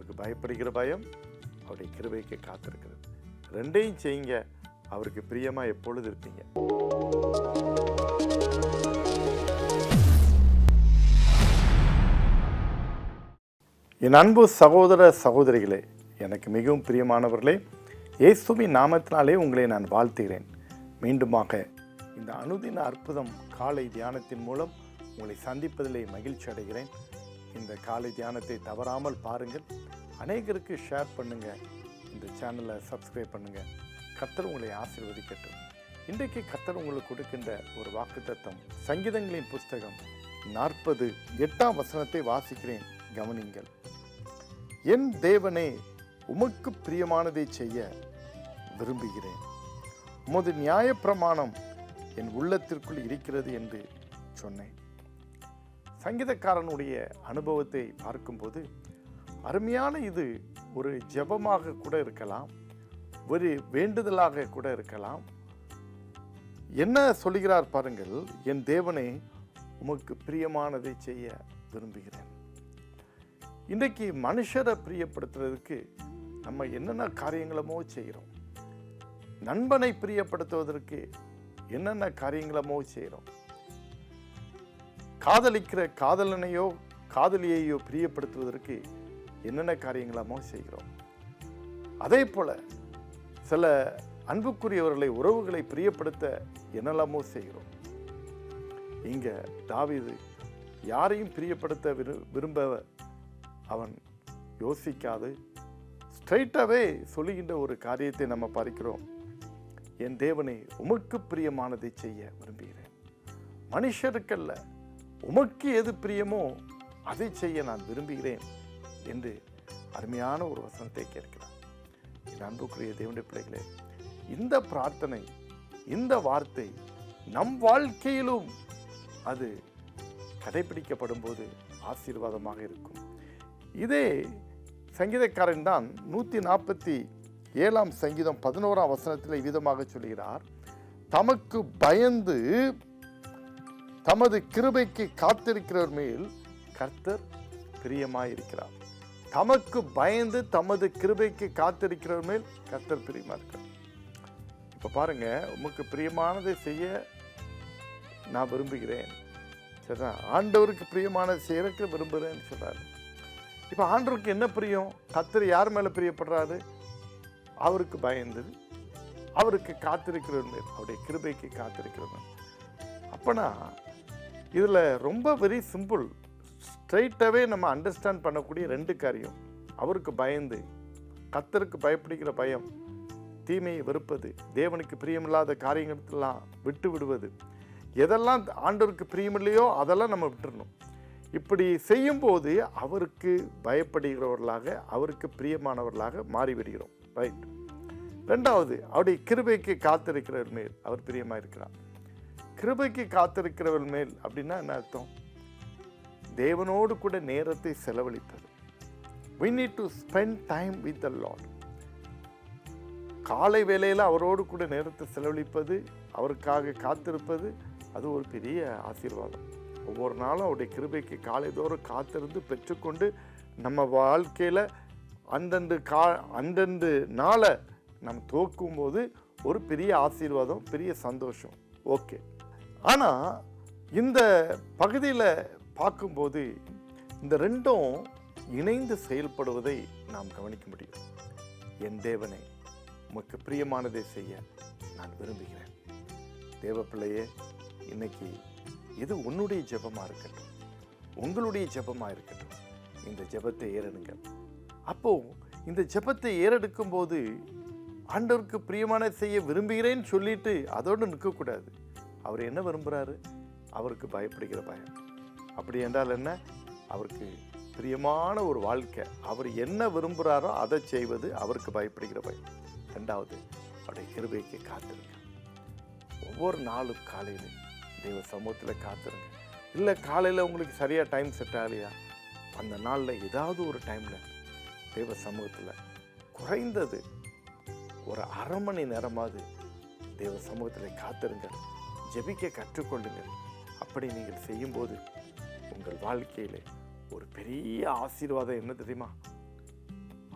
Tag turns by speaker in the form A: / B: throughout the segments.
A: அவருக்கு பயப்படுகிற பயம், அவருடைய கிருபைக்கு காத்திருக்கிறது. ரெண்டையும் செய்யுங்க, அவருக்கு பிரியமா எப்பொழுது இருப்பீங்க. என் அன்பு சகோதர சகோதரிகளே, எனக்கு மிகவும் பிரியமானவர்களே, இயேசுவின் நாமத்தினாலே உங்களை நான் வாழ்த்துகிறேன். மீண்டுமாக இந்த அனுதின அற்புதம் காலை தியானத்தின் மூலம் உங்களை சந்திப்பதிலே மகிழ்ச்சி அடைகிறேன். இந்த காலை தியானத்தை தவறாமல் பாருங்கள், அநேகருக்கு ஷேர் பண்ணுங்கள், இந்த சேனலை சப்ஸ்கிரைப் பண்ணுங்கள். கர்த்தர் உங்களை ஆசீர்வதிக்கட்டும். இன்றைக்கு கர்த்தர் உங்களுக்கு கொடுக்கின்ற ஒரு வாக்குத்தத்தம் சங்கீதங்களின் புஸ்தகம் 48 வாசிக்கிறேன், கவனிங்கள். என் தேவனே, உமக்கு பிரியமானதை செய்ய விரும்புகிறேன். உமது நியாயப்பிரமாணம் என் உள்ளத்திற்குள் இருக்கிறது என்று சொன்னேன். சங்கீதக்காரனுடைய அனுபவத்தை பார்க்கும்போது அருமையான இது ஒரு ஜெபமாக கூட இருக்கலாம், ஒரு வேண்டுதலாக கூட இருக்கலாம். என்ன சொல்லுகிறார் பாருங்கள், என் தேவனே, உமக்கு பிரியமானதை செய்ய விரும்புகிறேன். இன்றைக்கு மனுஷரை பிரியப்படுத்துறதுக்கு நம்ம என்னென்ன காரியங்களமோ செய்கிறோம். நண்பனை பிரியப்படுத்துவதற்கு என்னென்ன காரியங்களமோ செய்கிறோம். காதலிக்கிற காதலனையோ காதலியையோ பிரியப்படுத்துவதற்கு என்னென்ன காரியங்களமோ செய்கிறோம். அதே போல சில அன்புக்குரியவர்களை, உறவுகளை பிரியப்படுத்த என்னெல்லாமோ செய்கிறோம். இங்க தாவீது யாரையும் பிரியப்படுத்த விரும்ப அவன் யோசிக்காது ஸ்ட்ரைட்டாகவே சொல்லுகின்ற ஒரு காரியத்தை நம்ம பார்க்கிறோம். என் தேவனே, உமக்கு பிரியமானதை செய்ய விரும்புகிறேன். மனுஷருக்கல்ல, உமக்கு எது பிரியமோ அதை செய்ய நான் விரும்புகிறேன் என்று அருமையான ஒரு வசனத்தை கேட்கிறார். என் அன்புக்குரிய தேவனுடைய பிள்ளைகளே, இந்த பிரார்த்தனை, இந்த வார்த்தை நம் வாழ்க்கையிலும் அது கடைபிடிக்கப்படும் போது ஆசீர்வாதமாக இருக்கும். இதே சங்கீதக்காரன் தான் 147 சங்கீதம் 11 விதமாக சொல்கிறார். தமக்கு பயந்து தமது கிருபைக்கு காத்திருக்கிறவர் மேல் கர்த்தர் பிரியமாயிருக்கிறார். தமக்கு பயந்து தமது கிருபைக்கு காத்திருக்கிறவர் மேல் கர்த்தர் பிரியமா இருக்கிறார். இப்ப பாருங்க, உமக்கு பிரியமானதை செய்ய நான் விரும்புகிறேன். சரிதான், ஆண்டவருக்கு பிரியமானதை செய்யறதுக்கு விரும்புகிறேன்னு சொல்றாரு. இப்போ ஆண்டவருக்கு என்ன பிரியம்? கர்த்தர் யார் மேலே பிரியப்படுறாரு? அவருக்கு பயந்து அவருக்கு காத்திருக்கிறவர் மேல், அவருடைய கிருபைக்கு காத்திருக்கிறவர். அப்போனா இதில் ரொம்ப வெரி சிம்பிள், ஸ்ட்ரைட்டாகவே நம்ம அண்டர்ஸ்டாண்ட் பண்ணக்கூடிய 2 காரியம். அவருக்கு பயந்து, கர்த்தருக்கு பயப்படுகிற பயம், தீமையை வெறுப்பது, தேவனுக்கு பிரியமில்லாத காரியங்களெல்லாம் விட்டு விடுவது. எதெல்லாம் ஆண்டவருக்கு பிரியமில்லையோ அதெல்லாம் நம்ம விட்டுறணும். இப்படி செய்யும்போது அவருக்கு பயப்படுகிறவர்களாக, அவருக்கு பிரியமானவர்களாக மாறிவிடுகிறோம். ரைட். 2வது, அவருடைய கிருபைக்கு காத்திருக்கிறவர் மேல் அவர் பிரியமாக இருக்கிறார். கிருபைக்கு காத்திருக்கிறவர் மேல் அப்படின்னா என்ன அர்த்தம்? தேவனோடு கூட நேரத்தை செலவழிப்பது. We need to spend time with the Lord. காலை வேளையில் அவரோடு கூட நேரத்தை செலவழிப்பது, அவருக்காக காத்திருப்பது, அது ஒரு பெரிய ஆசீர்வாதம். ஒவ்வொரு நாளும் அவருடைய கிருபைக்கு காலைதோறும் காத்திருந்து பெற்றுக்கொண்டு நம்ம வாழ்க்கையில் அந்தந்த நாளை நம்ம துவக்கும் போது ஒரு பெரிய ஆசீர்வாதம், பெரிய சந்தோஷம். ஓகே. ஆனால் இந்த பகுதியில் பார்க்கும்போது இந்த 2ம் இணைந்து செயல்படுவதை நாம் கவனிக்க முடியும். என் தேவனே, உமக்கு பிரியமானதை செய்ய நான் விரும்புகிறேன். தேவ பிள்ளையே, இன்னைக்கு இது உன்னுடைய ஜெபமாக இருக்கட்டும், உங்களுடைய ஜெபமாக இருக்கட்டும். இந்த ஜெபத்தை ஏறெடுங்கள். அப்போ இந்த ஜெபத்தை ஏறெடுக்கும் போது ஆண்டவருக்கு பிரியமான செய்ய விரும்புகிறேன்னு சொல்லிட்டு அதோடு நிற்கக்கூடாது. அவர் என்ன விரும்புகிறாரு? அவருக்கு பயப்படுகிற பயம். அப்படி என்றால் என்ன? அவருக்கு பிரியமான ஒரு வாழ்க்கை, அவர் என்ன விரும்புகிறாரோ அதை செய்வது, அவருக்கு பயப்படுகிற பயம். 2வது, அவருடைய கிருபைக்கு காத்திருங்க. ஒவ்வொரு நாளும் காலையில் தெய்வ சமூகத்தில் காத்திருங்க. இல்லை, காலையில் உங்களுக்கு சரியாக டைம் செட் ஆகலையா, அந்த நாளில் ஏதாவது ஒரு டைமில் தெய்வ சமூகத்தில் குறைந்தது ஒரு அரை மணி நேரமாவது தெய்வ சமூகத்தில் காத்திருங்கள், ஜெபிக்க கற்றுக்கொள்ளுங்கள். அப்படி நீங்கள் செய்யும்போது உங்கள் வாழ்க்கையில் ஒரு பெரிய ஆசீர்வாதம் என்ன தெரியுமா?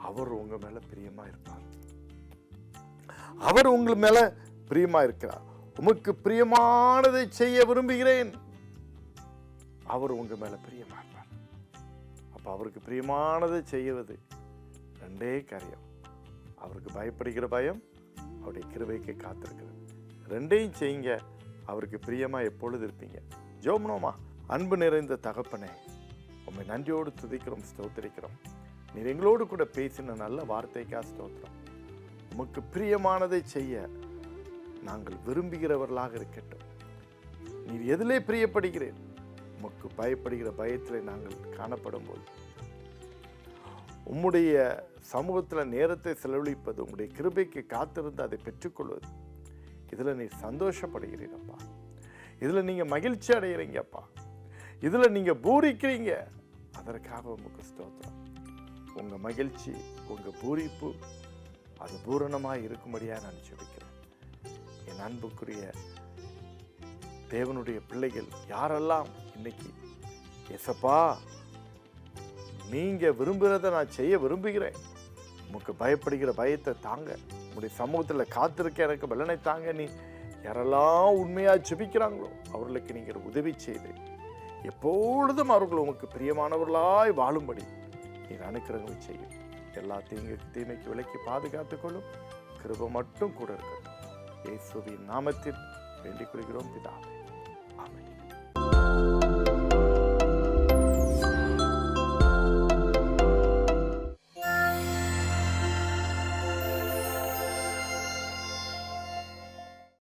A: அவர் உங்க மேல பிரியமா இருப்பார். அவர் உங்கள் மேல பிரியமா இருக்கிறார். உமக்கு பிரியமானதை செய்ய விரும்புகிறேன். அவர் உங்க மேல பிரியமா இருப்பார். அப்ப அவருக்கு பிரியமானதை செய்வது ரெண்டே காரியம். அவருக்கு பயப்படுகிற பயம், அவருடைய கிருபைக்கு காத்திருக்கிறது. ரெண்டையும் செய்யுங்க. அவருக்கு பிரியமா எப்பொழுது இருப்பீங்க. ஜெபம்மா. அன்பு நிறைந்த தகப்பனே, உம்மை நன்றியோடு துதிக்கிறோம், ஸ்தோத்திரிக்கிறோம். நீர் எங்களோடு கூட பேசின நல்ல வார்த்தைக்கா ஸ்தோத்திரம். உமக்கு பிரியமானதை செய்ய நாங்கள் விரும்புகிறவர்களாக இருக்கட்டும். நீர் எதிலே பிரியப்படுகிறேன்? உமக்கு பயப்படுகிற பயத்தில் நாங்கள் காணப்படும் போது உம்முடைய சமூகத்தில் நேரத்தை செலவழிப்பது, உங்களுடைய கிருபைக்கு காத்திருந்து அதை பெற்றுக்கொள்வது, இதில் நீர் சந்தோஷப்படுகிறீரப்பா. இதில் நீங்கள் மகிழ்ச்சி அடைகிறீங்கப்பா. இதில் நீங்கள் பூரிக்கிறீங்க. அதற்காக உமக்கு ஸ்தோத்திரம். உங்கள் மகிழ்ச்சி, உங்கள் பூரிப்பு அது பூரணமாக இருக்கும்படியாக நான் ஜெபிக்கிறேன். என் அன்புக்குரிய தேவனுடைய பிள்ளைகள் யாரெல்லாம் இன்னைக்கு ஏசப்பா நீங்க விரும்புகிறத நான் செய்ய விரும்புகிறேன், உமக்கு பயப்படுகிற பயத்தை தாங்க, உங்களுடைய சமூகத்தில் காத்திருக்க எனக்கு பலனை தாங்க, நீ யாரெல்லாம் உண்மையா ஜெபிக்கிறாங்களோ அவர்களுக்கு நீங்கள் உதவி செய்து எப்பொழுதும் அவர்கள் உமக்கு பிரியமானவர்களாய் வாழும்படி நீர் அனுக்கிரகம் செய்யும். எல்லா தீமைக்கு விலக்கி பாதுகாத்துக் கொள்ளும். கிருபை மட்டும் கூட இருக்கட்டும். இயேசுவின் நாமத்தில் வேண்டிக் கொள்கிறோம் பிதாவே. ஆமென்.